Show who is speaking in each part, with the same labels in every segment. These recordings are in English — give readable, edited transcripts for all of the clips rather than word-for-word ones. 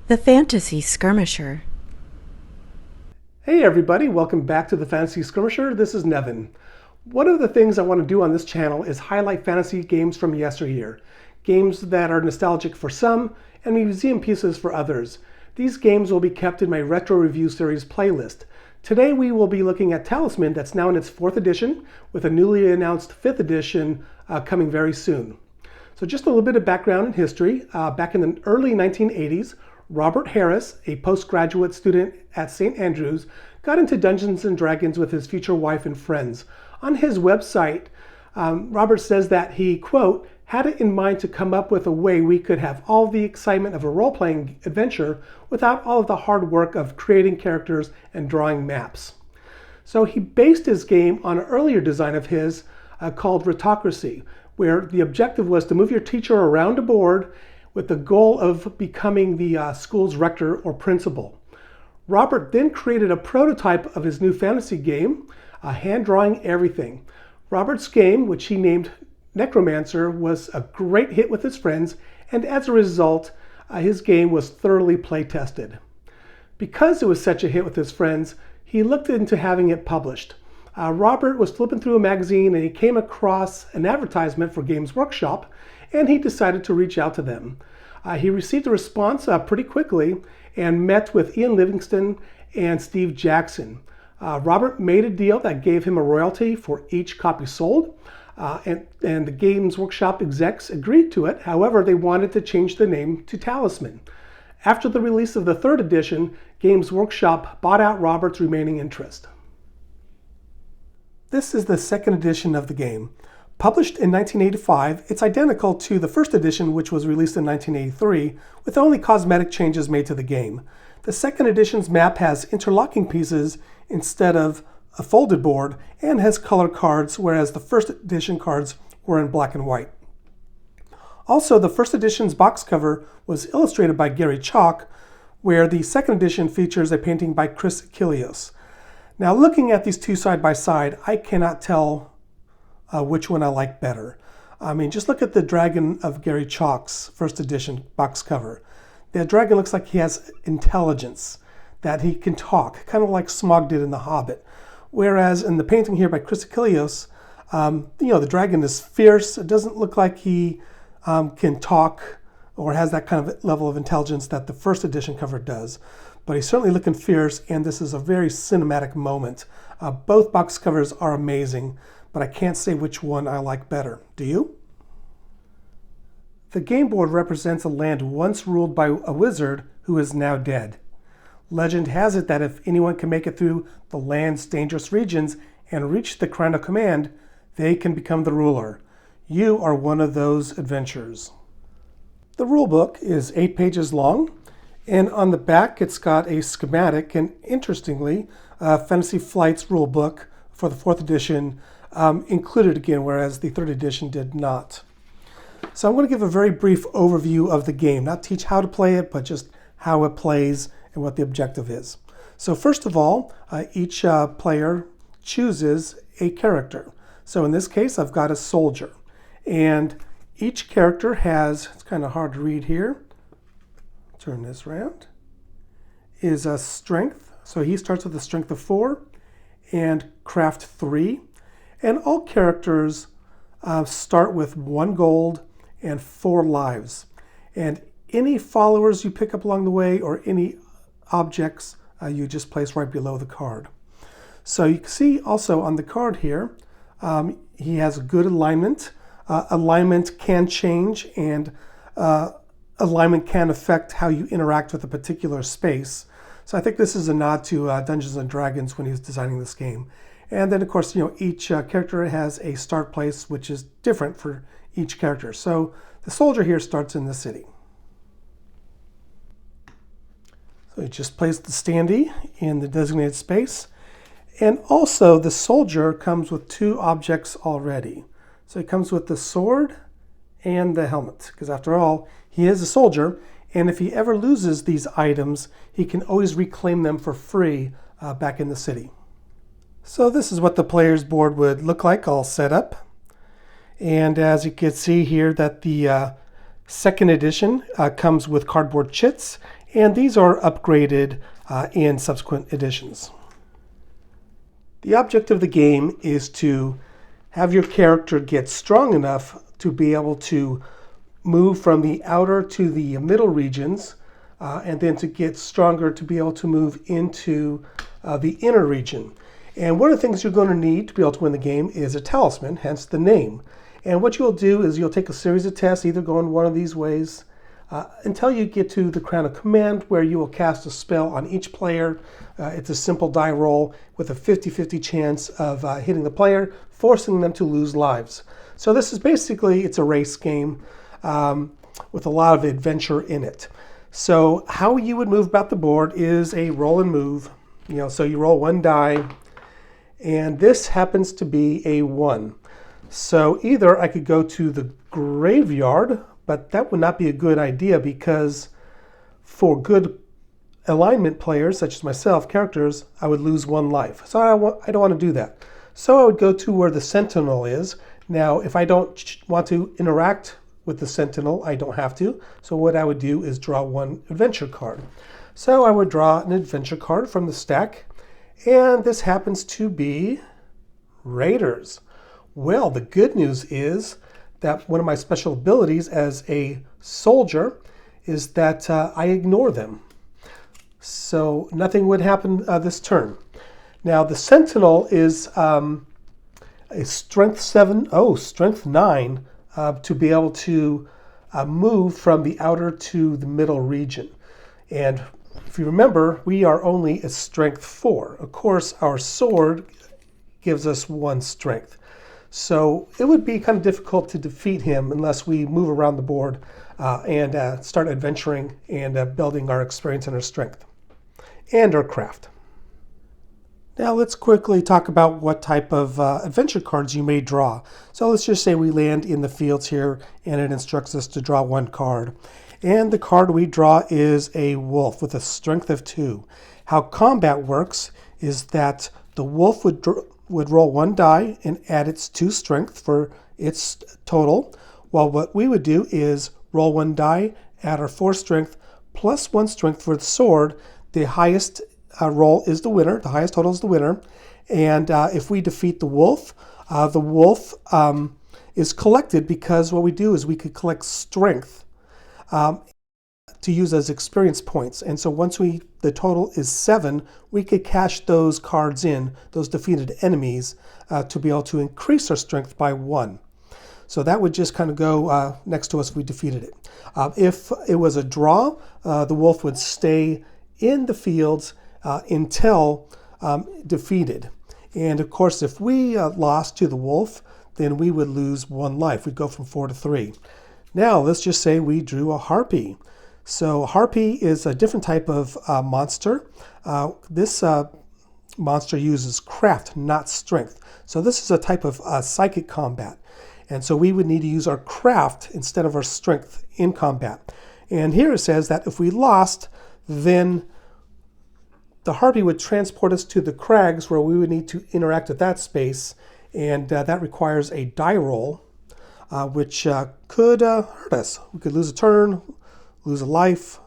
Speaker 1: The Fantasy Skirmisher.
Speaker 2: Hey everybody, welcome back to the Fantasy Skirmisher. This is Nevin. One of the things I want to do on this channel is highlight fantasy games from yesteryear. Games that are nostalgic for some and museum pieces for others. These games will be kept in my Retro Review Series playlist. Today we will be looking at Talisman, that's now in its 4th edition, with a newly announced 5th edition coming very soon. So just a little bit of background and history. Back in the early 1980s, Robert Harris, a postgraduate student at St. Andrews, got into Dungeons and Dragons with his future wife and friends. On his website, Robert says that he, quote, had it in mind to come up with a way we could have all the excitement of a role-playing adventure without all of the hard work of creating characters and drawing maps. So he based his game on an earlier design of his called Retocracy, where the objective was to move your teacher around a board with the goal of becoming the school's rector or principal. Robert then created a prototype of his new fantasy game, hand drawing everything. Robert's game, which he named Necromancer, was a great hit with his friends, and as a result, his game was thoroughly play tested. Because it was such a hit with his friends, he looked into having it published. Robert was flipping through a magazine and he came across an advertisement for Games Workshop, and he decided to reach out to them. He received a response pretty quickly and met with Ian Livingston and Steve Jackson. Robert made a deal that gave him a royalty for each copy sold, and the Games Workshop execs agreed to it. However, they wanted to change the name to Talisman. After the release of the 3rd edition, Games Workshop bought out Robert's remaining interest. This is the 2nd edition of the game. Published in 1985, it's identical to the 1st edition, which was released in 1983, with only cosmetic changes made to the game. The 2nd edition's map has interlocking pieces instead of a folded board and has color cards, whereas the 1st edition cards were in black and white. Also, the 1st edition's box cover was illustrated by Gary Chalk, where the 2nd edition features a painting by Chris Kilios. Now, looking at these two side by side, I cannot tell which one I like better. I mean, just look at the dragon of Gary Chalk's 1st edition box cover. The dragon looks like he has intelligence, that he can talk, kind of like Smaug did in The Hobbit. Whereas in the painting here by Chris Kilios, the dragon is fierce. It doesn't look like he can talk or has that kind of level of intelligence that the 1st edition cover does. But he's certainly looking fierce, and this is a very cinematic moment. Both box covers are amazing, but I can't say which one I like better. Do you? The game board represents a land once ruled by a wizard who is now dead. Legend has it that if anyone can make it through the land's dangerous regions and reach the Crown of Command, they can become the ruler. You are one of those adventurers. The rulebook is 8 pages long, and on the back it's got a schematic, and interestingly, Fantasy Flight's rulebook for the 4th edition included again, whereas the 3rd edition did not. So I'm going to give a very brief overview of the game, not teach how to play it, but just how it plays and what the objective is. So first of all, each player chooses a character. So in this case, I've got a soldier, and each character has, it's kind of hard to read here, turn this around, is a strength. So he starts with a strength of 4 and craft 3. And all characters start with 1 gold and 4 lives. And any followers you pick up along the way or any objects you just place right below the card. So you can see also on the card here, he has good alignment. Alignment can change, and alignment can affect how you interact with a particular space. So I think this is a nod to Dungeons and Dragons when he was designing this game. And then, of course, each character has a start place, which is different for each character. So the soldier here starts in the city. So he just placed the standee in the designated space. And also, the soldier comes with 2 objects already. So he comes with the sword and the helmet, because after all, he is a soldier. And if he ever loses these items, he can always reclaim them for free back in the city. So this is what the player's board would look like all set up. And as you can see here that the 2nd edition comes with cardboard chits, and these are upgraded in subsequent editions. The object of the game is to have your character get strong enough to be able to move from the outer to the middle regions, and then to get stronger to be able to move into the inner region. And one of the things you're going to need to be able to win the game is a talisman, hence the name. And what you'll do is you'll take a series of tests, either going one of these ways, until you get to the Crown of Command, where you will cast a spell on each player. It's a simple die roll with a 50-50 chance of hitting the player, forcing them to lose lives. So this is basically, it's a race game with a lot of adventure in it. So how you would move about the board is a roll and move. So you roll one die, and this happens to be a 1. So either I could go to the graveyard, but that would not be a good idea, because for good alignment players, such as myself, characters, I would lose 1 life. So I don't want to do that. So I would go to where the Sentinel is. Now, if I don't want to interact with the Sentinel, I don't have to. So what I would do is draw 1 adventure card. So I would draw an adventure card from the stack, and this happens to be Raiders. Well, the good news is that one of my special abilities as a soldier is that I ignore them. So nothing would happen this turn. Now the Sentinel is a strength 7, strength 9, to be able to move from the outer to the middle region. And if you remember, we are only a strength 4. Of course, our sword gives us 1 strength. So it would be kind of difficult to defeat him unless we move around the board and start adventuring and building our experience and our strength and our craft. Now let's quickly talk about what type of adventure cards you may draw. So let's just say we land in the fields here, and it instructs us to draw 1 card. And the card we draw is a wolf with a strength of 2. How combat works is that the wolf would roll 1 die and add its 2 strength for its total, while what we would do is roll 1 die, add our 4 strength, plus 1 strength for the sword. The highest roll is the winner, the highest total is the winner, and if we defeat the wolf is collected, because what we do is we could collect strength to use as experience points. And so once the total is 7, we could cash those cards in, those defeated enemies, to be able to increase our strength by 1. So that would just kind of go next to us if we defeated it. If it was a draw, the wolf would stay in the fields until defeated. And of course, if we lost to the wolf, then we would lose 1 life. We'd go from 4 to 3. Now, let's just say we drew a harpy. So harpy is a different type of monster. This monster uses craft, not strength. So this is a type of psychic combat. And so we would need to use our craft instead of our strength in combat. And here it says that if we lost, then the harpy would transport us to the crags, where we would need to interact with that space. And that requires a die roll, which could hurt us. We could lose a turn, lose a life,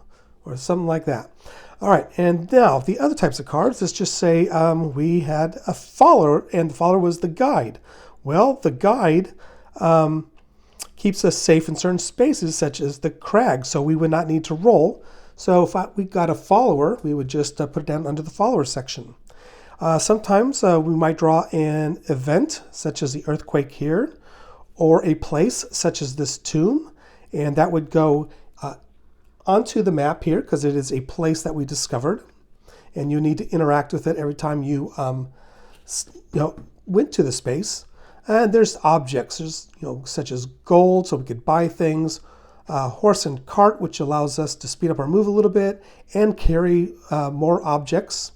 Speaker 2: or something like that. All right, and now the other types of cards, let's just say we had a follower, and the follower was the guide. Well, the guide keeps us safe in certain spaces, such as the crag, so we would not need to roll. So if we got a follower, we would just put it down under the follower section. Sometimes we might draw an event, such as the earthquake here, or a place, such as this tomb, and that would go onto the map here, because it is a place that we discovered, and you need to interact with it every time you went to the space. And there's objects, there's such as gold, so we could buy things, horse and cart, which allows us to speed up our move a little bit and carry more objects.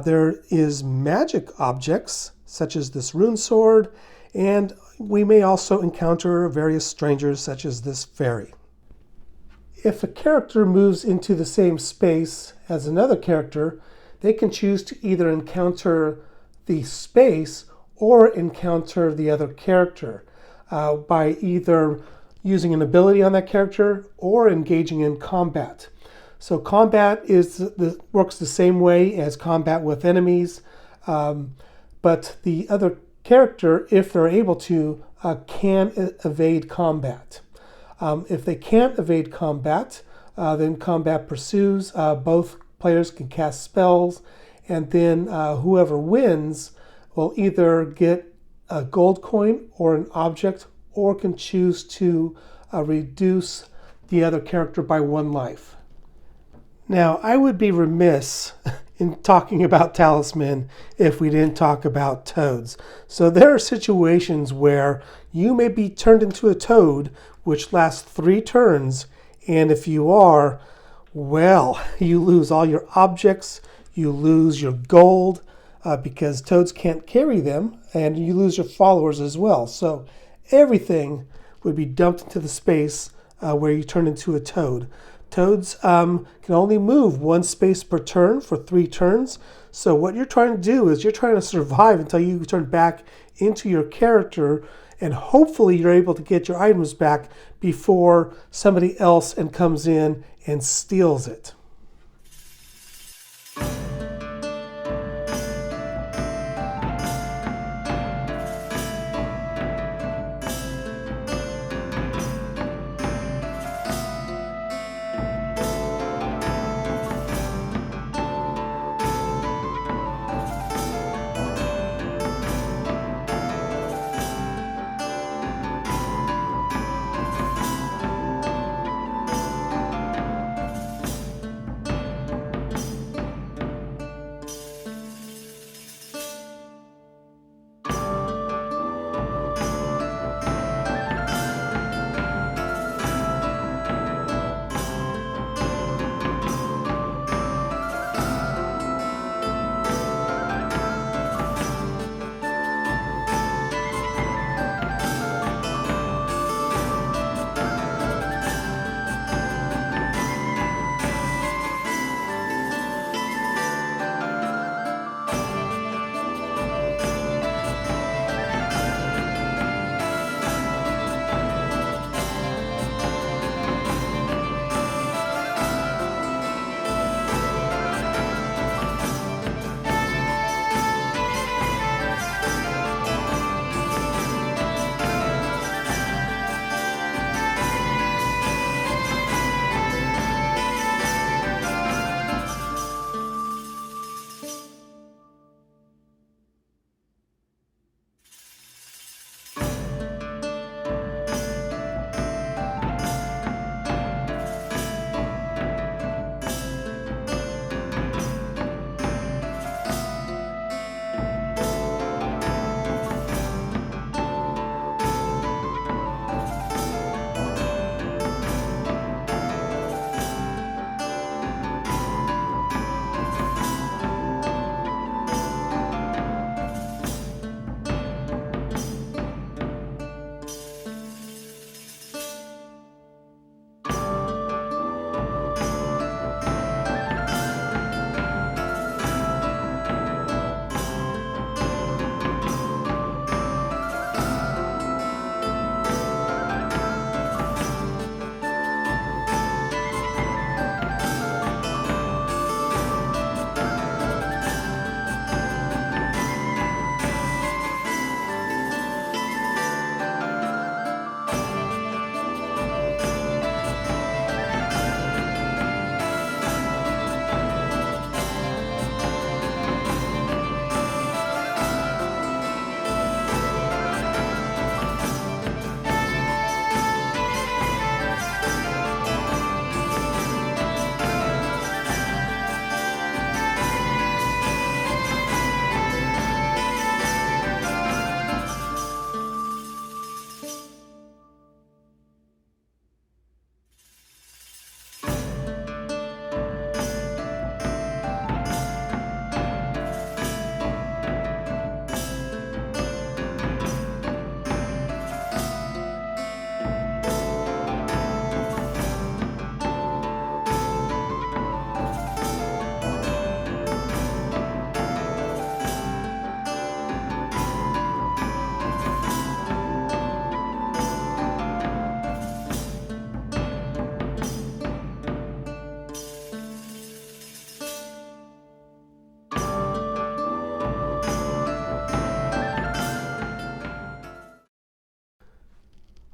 Speaker 2: There is magic objects, such as this rune sword, and we may also encounter various strangers, such as this fairy. If a character moves into the same space as another character, they can choose to either encounter the space or encounter the other character by either using an ability on that character or engaging in combat. So combat works the same way as combat with enemies, but the other character, if they're able to, can evade combat. If they can't evade combat, then combat pursues. Both players can cast spells, and then whoever wins will either get a gold coin or an object, or can choose to reduce the other character by 1 life. Now, I would be remiss in talking about Talisman if we didn't talk about toads. So there are situations where you may be turned into a toad, which lasts 3 turns, and if you are, well, you lose all your objects, you lose your gold, because toads can't carry them, and you lose your followers as well. So everything would be dumped into the space where you turn into a toad. Toads can only move 1 space per turn for 3 turns. So what you're trying to do is you're trying to survive until you turn back into your character, and hopefully you're able to get your items back before somebody else comes in and steals it.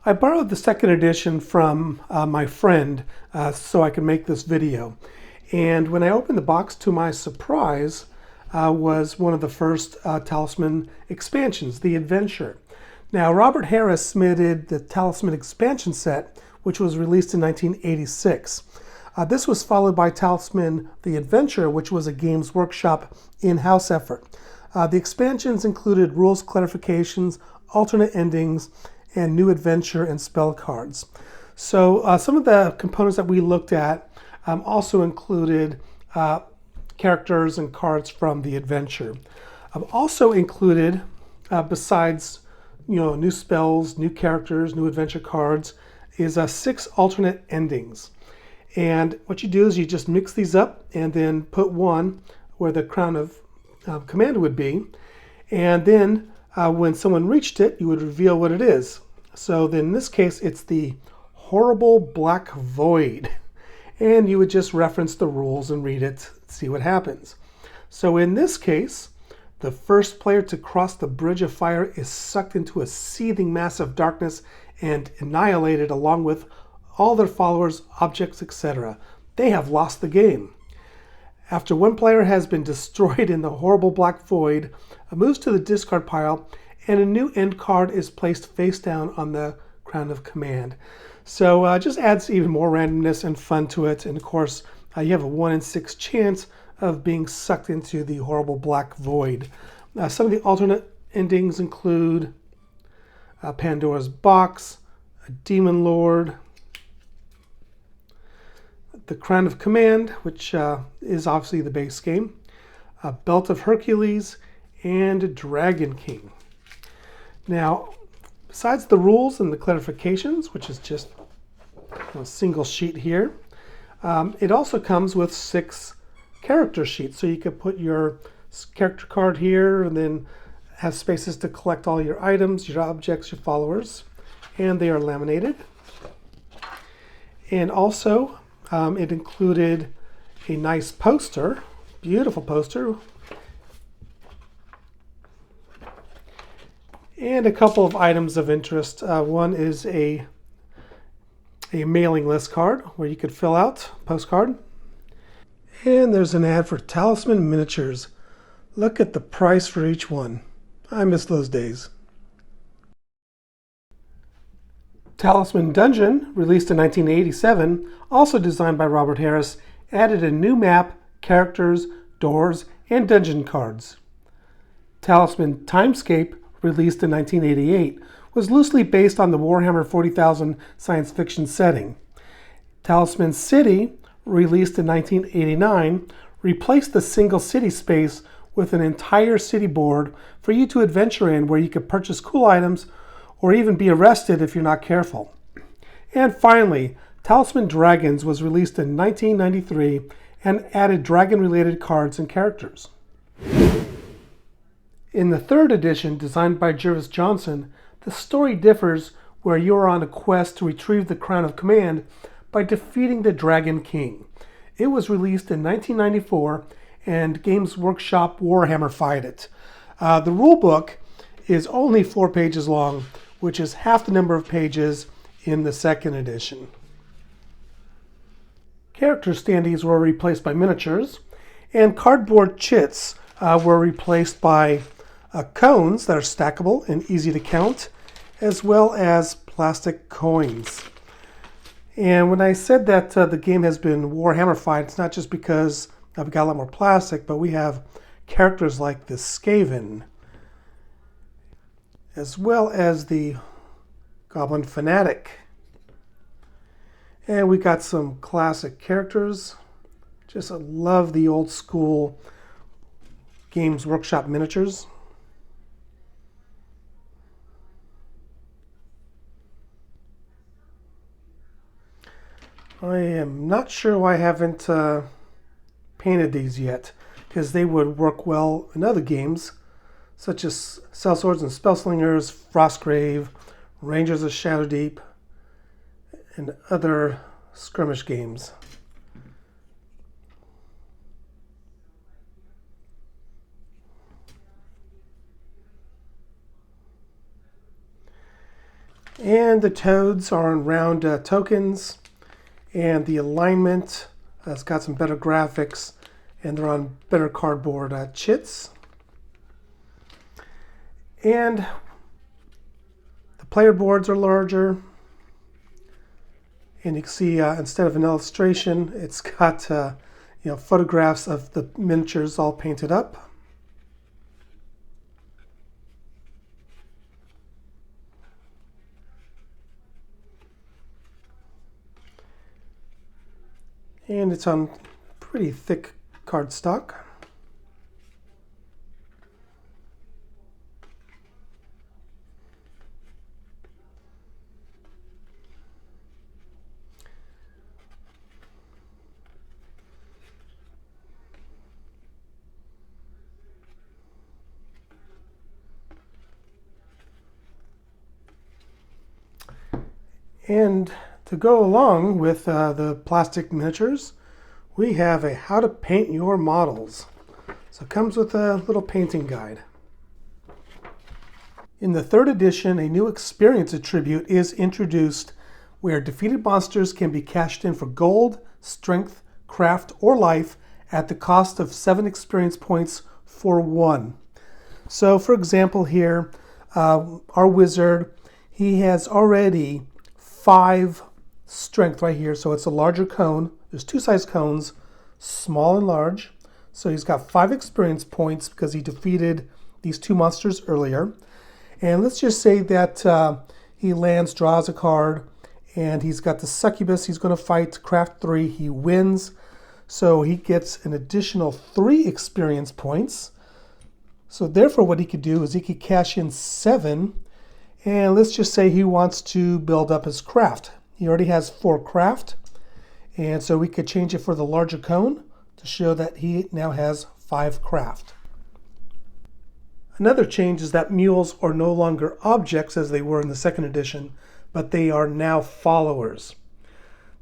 Speaker 2: I borrowed the second edition from my friend so I could make this video. And when I opened the box, to my surprise, was one of the first Talisman expansions, the Adventure. Now, Robert Harris submitted the Talisman expansion set, which was released in 1986. This was followed by Talisman the Adventure, which was a Games Workshop in-house effort. The expansions included rules clarifications, alternate endings, and new adventure and spell cards. So some of the components that we looked at also included characters and cards from the adventure. Also included, besides new spells, new characters, new adventure cards, is 6 alternate endings. And what you do is you just mix these up and then put one where the crown of command would be, and then when someone reached it, you would reveal what it is. So then in this case, it's the Horrible Black Void. And you would just reference the rules and read it, see what happens. So in this case, the first player to cross the bridge of fire is sucked into a seething mass of darkness and annihilated along with all their followers, objects, etc. They have lost the game. After one player has been destroyed in the Horrible Black Void, moves to the discard pile, and a new end card is placed face down on the Crown of Command. So just adds even more randomness and fun to it. And of course, you have a 1 in 6 chance of being sucked into the Horrible Black Void. Some of the alternate endings include Pandora's Box, a Demon Lord, the Crown of Command, which is obviously the base game, Belt of Hercules, and Dragon King. Now, besides the rules and the clarifications, which is just a single sheet here, it also comes with 6 character sheets. So you could put your character card here and then have spaces to collect all your items, your objects, your followers, and they are laminated. And also, it included a nice poster, beautiful poster, and a couple of items of interest. One is a mailing list card where you could fill out a postcard. And there's an ad for Talisman miniatures. Look at the price for each one. I miss those days. Talisman Dungeon, released in 1987, also designed by Robert Harris, added a new map, characters, doors, and dungeon cards. Talisman Timescape, released in 1988, was loosely based on the Warhammer 40,000 science fiction setting. Talisman City, released in 1989, replaced the single city space with an entire city board for you to adventure in, where you could purchase cool items or even be arrested if you're not careful. And finally, Talisman Dragons was released in 1993 and added dragon-related cards and characters. In the third edition, designed by Jervis Johnson, the story differs where you are on a quest to retrieve the Crown of Command by defeating the Dragon King. It was released in 1994, and Games Workshop Warhammer-fied it. The rulebook is only 4 pages long, which is half the number of pages in the second edition. Character standees were replaced by miniatures, and cardboard chits were replaced by cones that are stackable and easy to count, as well as plastic coins. And when I said that the game has been Warhammer-fied, it's not just because I've got a lot more plastic, but we have characters like the Skaven, as well as the Goblin Fanatic. And we got some classic characters. Just love the old school Games Workshop miniatures. I am not sure why I haven't painted these yet, because they would work well in other games, such as Sellswords and Spellslingers, Frostgrave, Rangers of Shadowdeep, and other skirmish games. And the toads are on round tokens, and the alignment has got some better graphics, and they're on better cardboard chits. And the player boards are larger, and you can see instead of an illustration, it's got photographs of the miniatures all painted up. And it's on pretty thick cardstock. And to go along with the plastic miniatures, we have a how to paint your models. So it comes with a little painting guide. In the third edition, a new experience attribute is introduced where defeated monsters can be cashed in for gold, strength, craft, or life at the cost of 7 experience points for 1. So for example here, our wizard, he has already 5 strength right here, so it's a larger cone. There's 2 size cones, small and large. So he's got 5 experience points because he defeated these 2 monsters earlier. And let's just say that he lands, draws a card, and he's got the succubus. He's going to fight craft 3. He wins, so he gets an additional 3 experience points. So therefore what he could do is he could cash in 7. And let's just say he wants to build up his craft. He already has 4 craft. And so we could change it for the larger cone to show that he now has 5 craft. Another change is that mules are no longer objects as they were in the second edition, but they are now followers.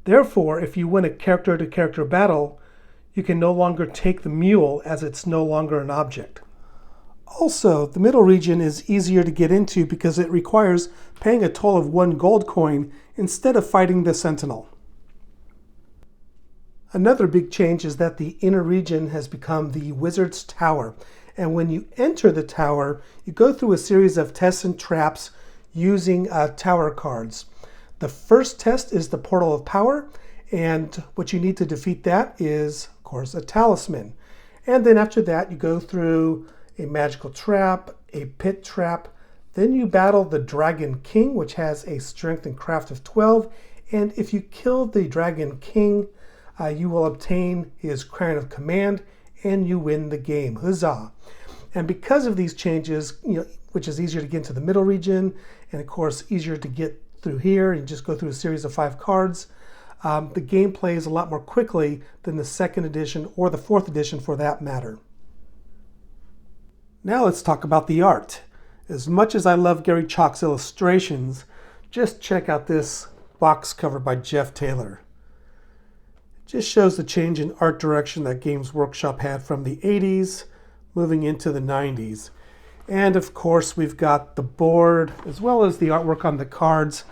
Speaker 2: Therefore, if you win a character-to-character battle, you can no longer take the mule as it's no longer an object. Also, the middle region is easier to get into because it requires paying a toll of 1 gold coin instead of fighting the sentinel. Another big change is that the inner region has become the Wizard's Tower. And when you enter the tower, you go through a series of tests and traps using tower cards. The first test is the Portal of Power, and what you need to defeat that is, of course, a talisman. And then after that, you go through a magical trap, a pit trap. Then you battle the Dragon King, which has a strength and craft of 12. And if you kill the Dragon King, you will obtain his crown of command, and you win the game. Huzzah! And because of these changes, which is easier to get into the middle region, and of course easier to get through here, you just go through a series of 5 cards. The game plays a lot more quickly than the second edition or the fourth edition for that matter. Now let's talk about the art. As much as I love Gary Chalk's illustrations, just check out this box cover by Jeff Taylor. It just shows the change in art direction that Games Workshop had from the 80s moving into the 90s. And of course we've got the board as well as the artwork on the cards,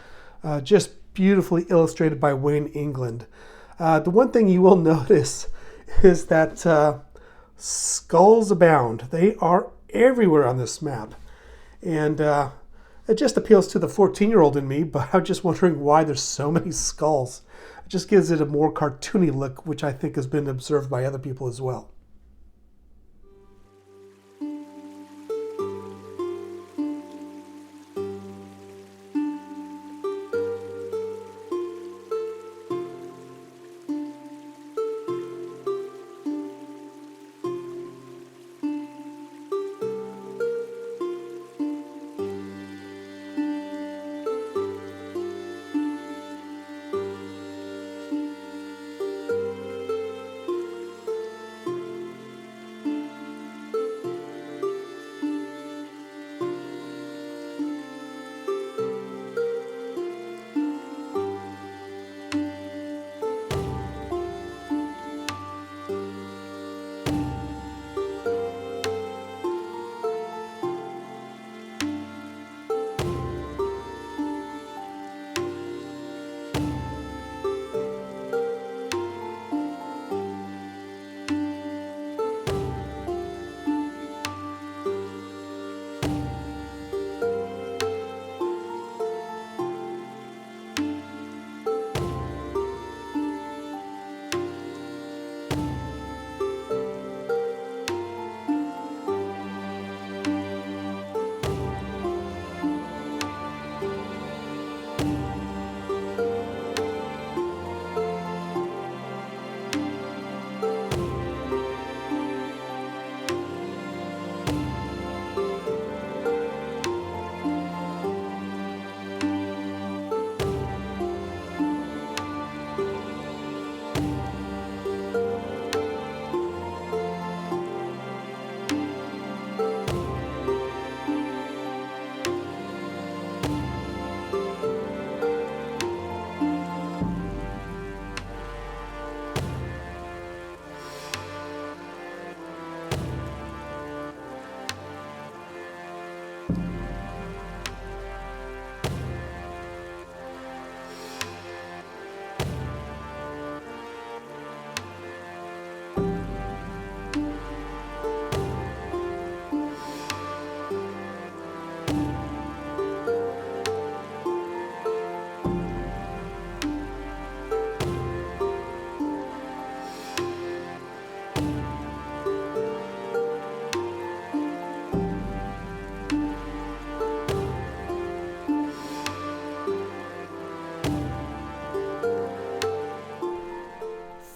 Speaker 2: just beautifully illustrated by Wayne England. The one thing you will notice is that skulls abound. They are everywhere on this map. And it just appeals to the 14-year-old in me, but I'm just wondering why there's so many skulls. It just gives it a more cartoony look, which I think has been observed by other people as well.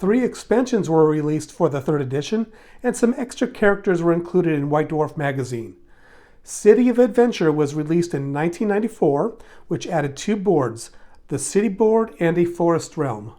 Speaker 2: 3 expansions were released for the 3rd edition, and some extra characters were included in White Dwarf magazine. City of Adventure was released in 1994, which added 2 boards, the City board and a Forest Realm.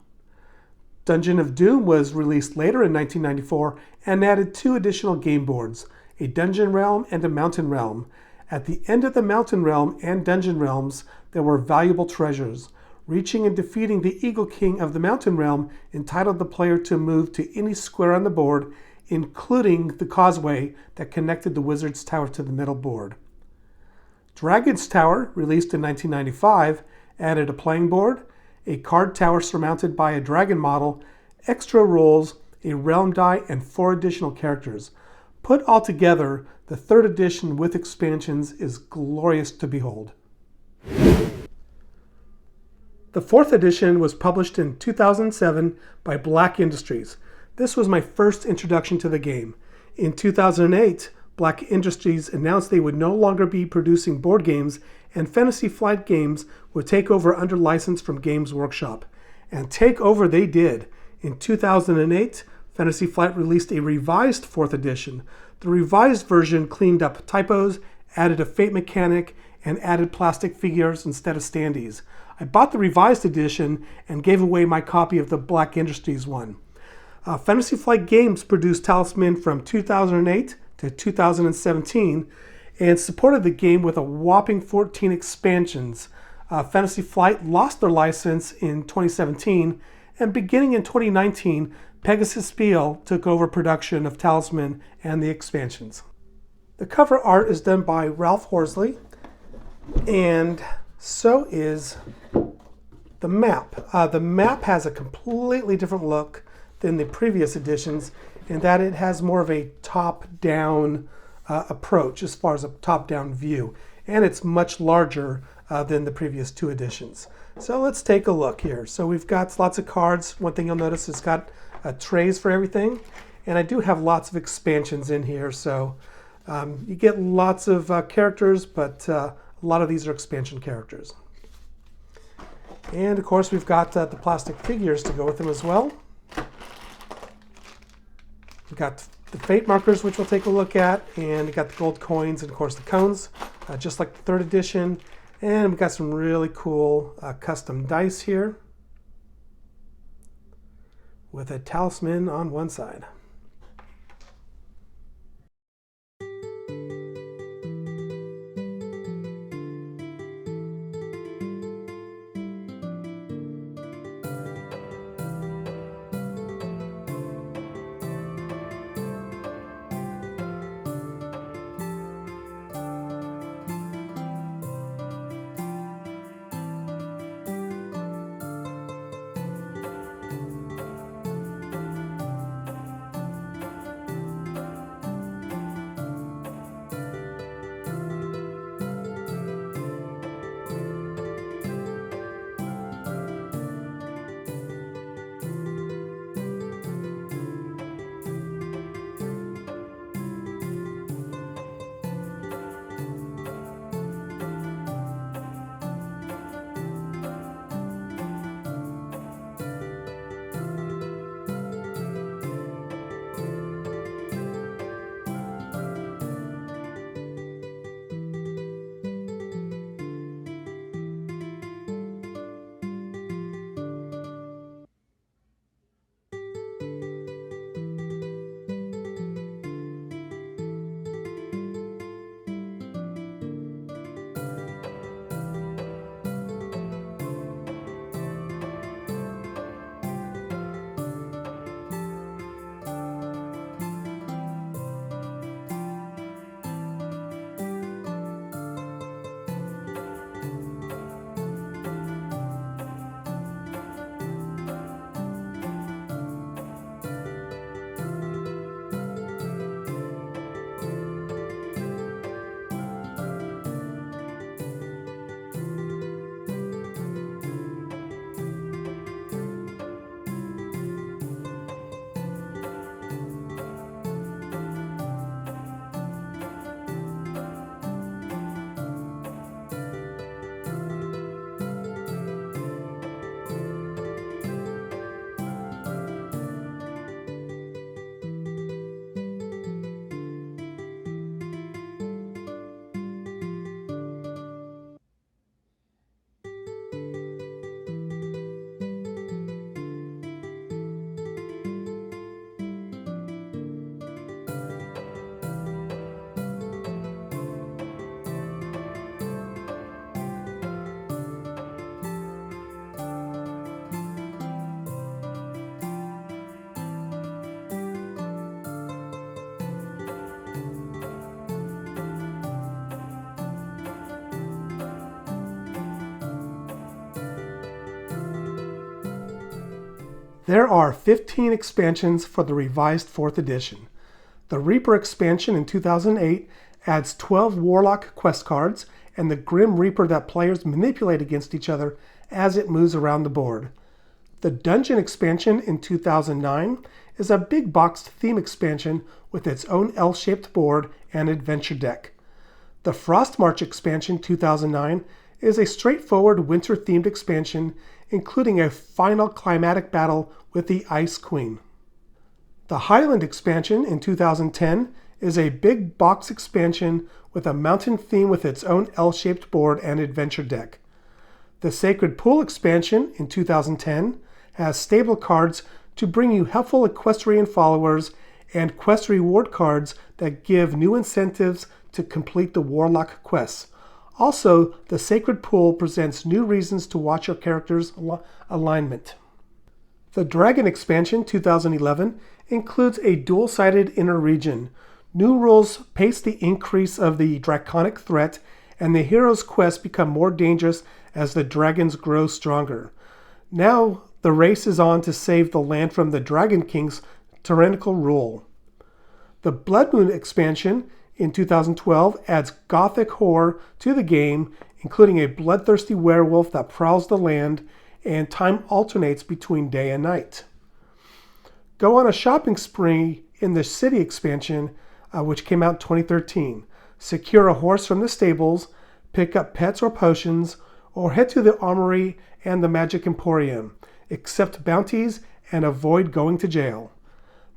Speaker 2: Dungeon of Doom was released later in 1994 and added 2 additional game boards, a Dungeon Realm and a Mountain Realm. At the end of the Mountain Realm and Dungeon Realms, there were valuable treasures. Reaching and defeating the Eagle King of the Mountain Realm entitled the player to move to any square on the board, including the causeway that connected the Wizard's Tower to the middle board. Dragon's Tower, released in 1995, added a playing board, a card tower surmounted by a dragon model, extra rolls, a realm die, and 4 additional characters. Put all together, the 3rd edition with expansions is glorious to behold. The 4th edition was published in 2007 by Black Industries. This was my first introduction to the game. In 2008, Black Industries announced they would no longer be producing board games, and Fantasy Flight Games would take over under license from Games Workshop. And take over they did. In 2008, Fantasy Flight released a revised 4th edition. The revised version cleaned up typos, added a fate mechanic, and added plastic figures instead of standees. I bought the revised edition and gave away my copy of the Black Industries one. Fantasy Flight Games produced Talisman from 2008 to 2017 and supported the game with a whopping 14 expansions. Fantasy Flight lost their license in 2017, and beginning in 2019, Pegasus Spiel took over production of Talisman and the expansions. The cover art is done by Ralph Horsley, and so is the map. The map has a completely different look than the previous editions in that it has more of a top-down approach as far as a top-down view, and it's much larger than the previous 2 editions. So let's take a look here. So we've got lots of cards. One thing you'll notice is it's got trays for everything, and I do have lots of expansions in here, so you get lots of characters, but a lot of these are expansion characters. And of course we've got the plastic figures to go with them as well. We've got the fate markers, which we'll take a look at, and we've got the gold coins and of course the cones, just like the 3rd edition. And we've got some really cool custom dice here with a talisman on one side. There are 15 expansions for the revised 4th edition. The Reaper expansion in 2008 adds 12 Warlock quest cards and the Grim Reaper that players manipulate against each other as it moves around the board. The Dungeon expansion in 2009 is a big boxed theme expansion with its own L-shaped board and adventure deck. The Frostmarch expansion 2009 is a straightforward winter-themed expansion, including a final climatic battle with the Ice Queen. The Highland expansion in 2010 is a big box expansion with a mountain theme with its own L-shaped board and adventure deck. The Sacred Pool expansion in 2010 has stable cards to bring you helpful equestrian followers and quest reward cards that give new incentives to complete the Warlock quests. Also, the Sacred Pool presents new reasons to watch your character's alignment. The Dragon expansion 2011 includes a dual-sided inner region. New rules pace the increase of the draconic threat, and the hero's quests become more dangerous as the dragons grow stronger. Now, the race is on to save the land from the Dragon King's tyrannical rule. The Blood Moon expansion in 2012 adds gothic horror to the game, including a bloodthirsty werewolf that prowls the land, and time alternates between day and night. Go on a shopping spree in the City expansion, which came out in 2013. Secure a horse from the stables, pick up pets or potions, or head to the armory and the Magic Emporium. Accept bounties and avoid going to jail.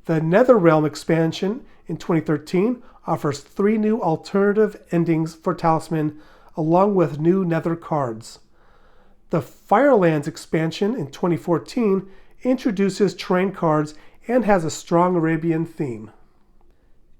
Speaker 2: The Netherrealm expansion in 2013 offers 3 new alternative endings for Talisman, along with new Nether cards. The Firelands expansion in 2014 introduces terrain cards and has a strong Arabian theme.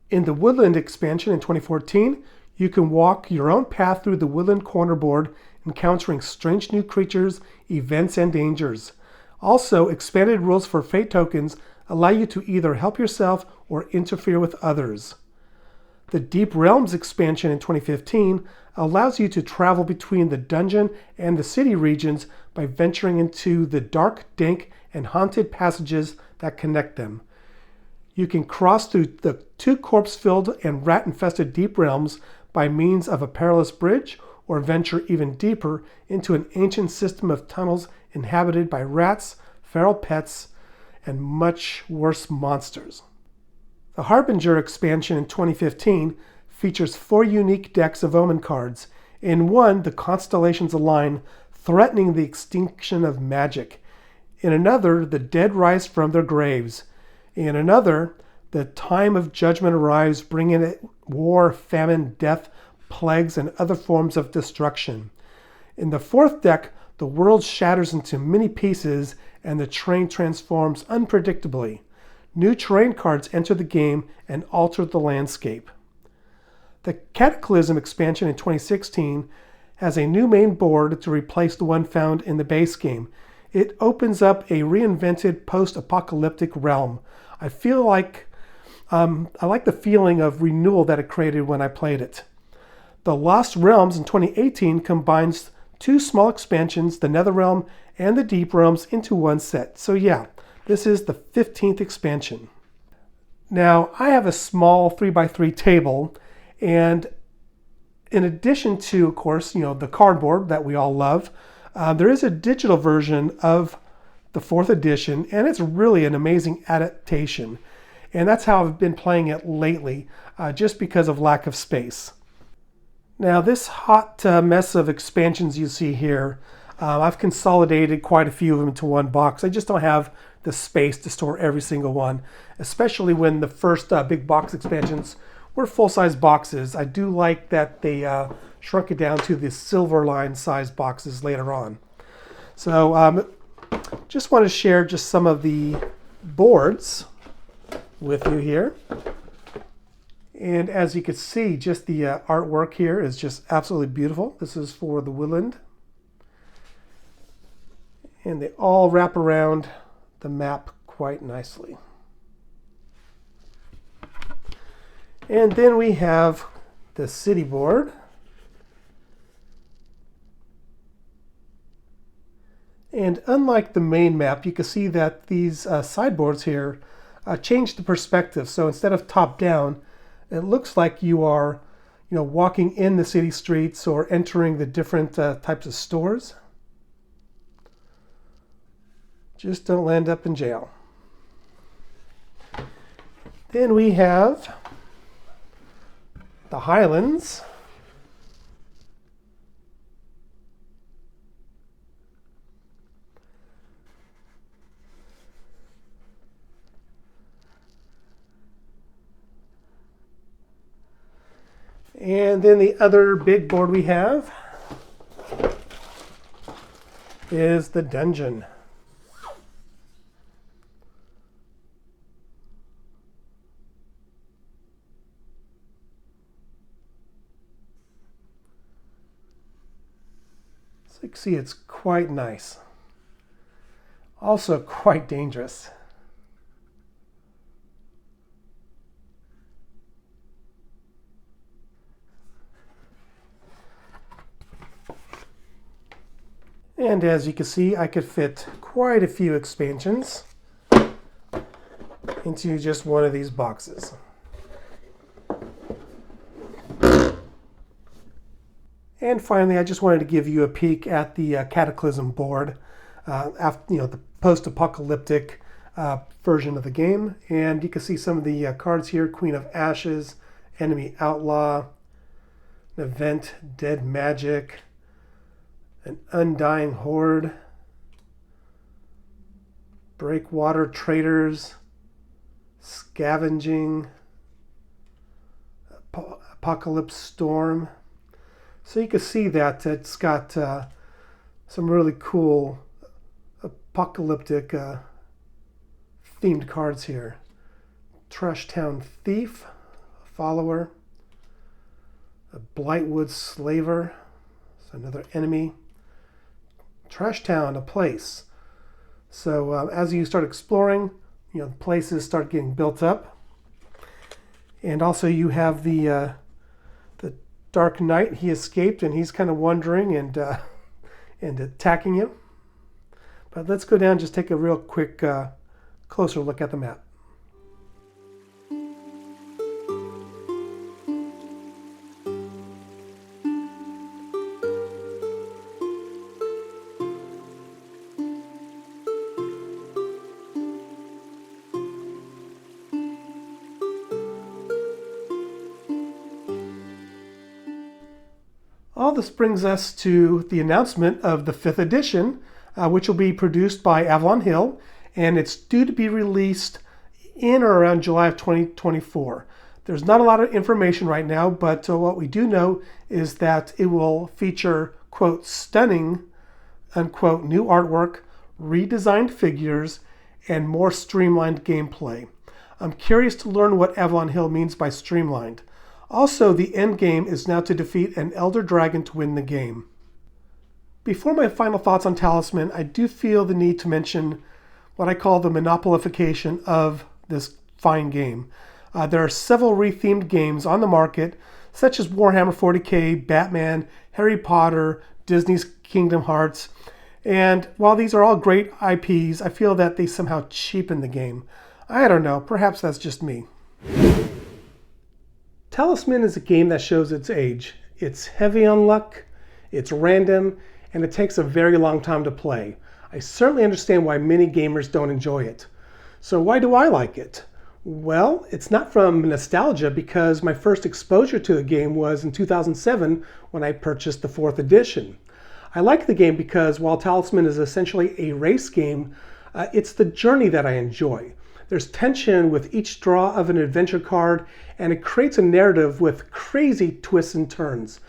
Speaker 2: In the Woodland expansion in 2014, you can walk your own path through the Woodland cornerboard, encountering strange new creatures, events, and dangers. Also, expanded rules for fate tokens allow you to either help yourself or interfere with others. The Deep Realms expansion in 2015 allows you to travel between the dungeon and the city regions by venturing into the dark, dank, and haunted passages that connect them. You can cross through the 2 corpse-filled and rat-infested Deep Realms by means of a perilous bridge, or venture even deeper into an ancient system of tunnels inhabited by rats, feral pets, and much worse monsters. The Harbinger expansion in 2015 features 4 unique decks of Omen cards. In one, the constellations align, threatening the extinction of magic. In another, the dead rise from their graves. In another, the time of judgment arrives, bringing it war, famine, death, plagues, and other forms of destruction. In the 4th deck, the world shatters into many pieces and the terrain transforms unpredictably. New terrain cards enter the game and alter the landscape. The Cataclysm expansion in 2016 has a new main board to replace the one found in the base game. It opens up a reinvented post-apocalyptic realm. I like the feeling of renewal that it created when I played it. The Lost Realms in 2018 combines 2 small expansions, the Netherrealm and the Deep Realms, into one set. So yeah, this is the 15th expansion. Now, I have a small 3x3 table, and in addition to, of course, the cardboard that we all love, there is a digital version of the 4th edition, and it's really an amazing adaptation. And that's how I've been playing it lately, just because of lack of space. Now, this hot mess of expansions you see here, I've consolidated quite a few of them into one box. I just don't have the space to store every single one, especially when the first big box expansions were full-size boxes. I do like that they shrunk it down to the silver line size boxes later on. So just want to share just some of the boards with you here. And as you can see, just the artwork here is just absolutely beautiful. This is for the Woodland. And they all wrap around the map quite nicely. And then we have the city board. And unlike the main map, you can see that these sideboards here change the perspective. So instead of top down, it looks like you are walking in the city streets or entering the different types of stores. Just don't land up in jail. Then we have the Highlands. And then the other big board we have is the Dungeon. So you can see it's quite nice. Also quite dangerous. And as you can see, I could fit quite a few expansions into just one of these boxes. And finally, I just wanted to give you a peek at the Cataclysm board, after the post-apocalyptic version of the game. And you can see some of the cards here: Queen of Ashes, Enemy Outlaw, an Event, Dead Magic, an Undying Horde, Breakwater Traders, Scavenging, Apocalypse Storm. So you can see that it's got some really cool apocalyptic themed cards here. Trash Town Thief, Follower, a Blightwood Slaver, so another enemy. Trash Town, a place. So as you start exploring, places start getting built up. And also you have the Dark Knight. He escaped and he's kind of wandering and attacking you. But let's go down and just take a real quick closer look at the map. All this brings us to the announcement of the 5th edition, which will be produced by Avalon Hill, and it's due to be released in or around July of 2024. There's not a lot of information right now, but what we do know is that it will feature, quote, stunning, unquote, new artwork, redesigned figures, and more streamlined gameplay. I'm curious to learn what Avalon Hill means by streamlined. Also, the end game is now to defeat an Elder Dragon to win the game. Before my final thoughts on Talisman, I do feel the need to mention what I call the monopolification of this fine game. There are several rethemed games on the market, such as Warhammer 40k, Batman, Harry Potter, Disney's Kingdom Hearts, and while these are all great IPs, I feel that they somehow cheapen the game. I don't know, perhaps that's just me. Talisman is a game that shows its age. It's heavy on luck, it's random, and it takes a very long time to play. I certainly understand why many gamers don't enjoy it. So why do I like it? Well, it's not from nostalgia, because my first exposure to the game was in 2007 when I purchased the 4th edition. I like the game because while Talisman is essentially a race game, it's the journey that I enjoy. There's tension with each draw of an adventure card, and it creates a narrative with crazy twists and turns.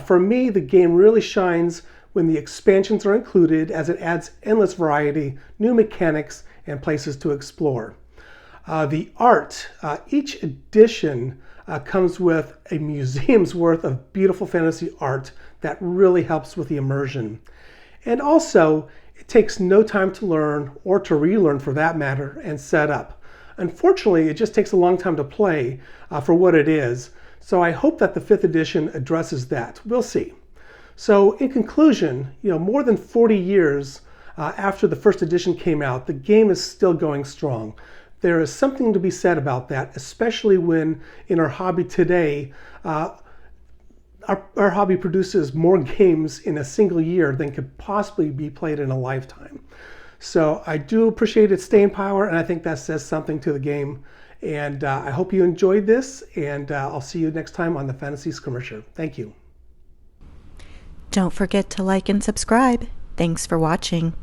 Speaker 2: For me, the game really shines when the expansions are included, as it adds endless variety, new mechanics, and places to explore. The art, each edition comes with a museum's worth of beautiful fantasy art that really helps with the immersion. And also, it takes no time to learn, or to relearn for that matter, and set up. Unfortunately, it just takes a long time to play for what it is, so I hope that the 5th edition addresses that. We'll see. So in conclusion, more than 40 years after the first edition came out, the game is still going strong. There is something to be said about that, especially when in our hobby today, our hobby produces more games in a single year than could possibly be played in a lifetime. So I do appreciate its staying power, and I think that says something to the game. And I hope you enjoyed this, and I'll see you next time on the Fantasy Skirmisher. Thank you.
Speaker 1: Don't forget to like and subscribe. Thanks for watching.